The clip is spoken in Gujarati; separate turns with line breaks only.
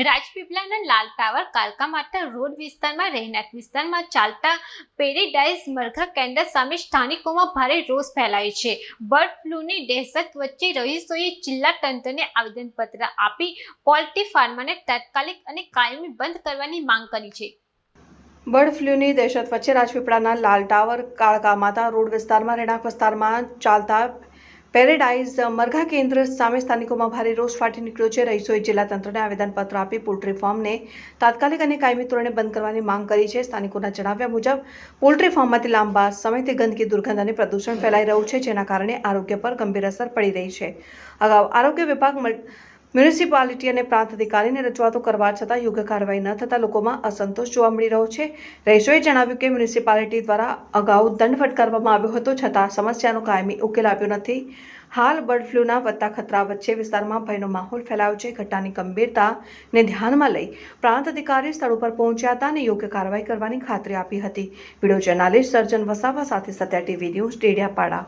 રાજપીપળાના લાલ ટાવર કાલકા માતા રોડ વિસ્તારમાં રહેણાંક વિસ્તારમાં ચાલતા પેરેડાઇઝ મરઘા કેન્દ્ર સામે સ્થાનિકોમાં ભારે રોષ ફેલાયો છે। બર્ડ ફ્લૂની દહેશત વચ્ચે રહીશોએ જિલ્લા તંત્રને આવેદનપત્ર આપી પોલ્ટ્રી ફાર્મને તાત્કાલિક અને કાયમી બંધ કરવાની માંગ કરી છે।
બર્ડ ફ્લૂની દહેશત વચ્ચે રાજપીપળાના લાલ ટાવર કાળકા માતા રોડ વિસ્તારમાં રહેણાંક વિસ્તારમાં ચાલતા પેરેડાઇઝ મરઘા કેન્દ્ર સામે સ્થાનિકોમાં ભારે રોષ ફાટી નીકળ્યો છે। રહીશોએ જિલ્લા તંત્રને આવેદનપત્ર આપી પોલ્ટ્રી ફાર્મને તાત્કાલિક અને કાયમી ધોરણે બંધ કરવાની માંગ કરી છે। સ્થાનિકોના જણાવ્યા મુજબ પોલ્ટ્રી ફાર્મમાંથી લાંબા સમયથી ગંદકી, દુર્ગંધ અને પ્રદૂષણ ફેલાઈ રહ્યું છે, જેના કારણે આરોગ્ય પર ગંભીર અસર પડી રહી છે। અગાઉ આરોગ્ય વિભાગ, મ્યુનિસિપાલિટી અને પ્રાંત અધિકારીને રજૂઆતો કરવા છતાં યોગ્ય કાર્યવાહી ન થતાં લોકોમાં અસંતોષ જોવા મળી રહ્યો છે। રહીશોએ જણાવ્યું કે મ્યુનિસિપાલિટી દ્વારા અગાઉ દંડ ફટકારવામાં આવ્યો હતો, છતાં સમસ્યાનો કાયમી ઉકેલ આવ્યો નથી। હાલ બર્ડ ફ્લૂના વધતા ખતરા વચ્ચે વિસ્તારમાં ભયનો માહોલ ફેલાયો છે। ઘટનાની ગંભીરતાને ધ્યાનમાં લઈ પ્રાંત અધિકારી સ્થળ ઉપર પહોંચ્યા હતા અને યોગ્ય કાર્યવાહી કરવાની ખાતરી આપી હતી। વિડીયો જર્નાલિસ્ટ સર્જન વસાવા સાથે સત્યા ટીવી ન્યૂઝ, ડેડિયાપાડા।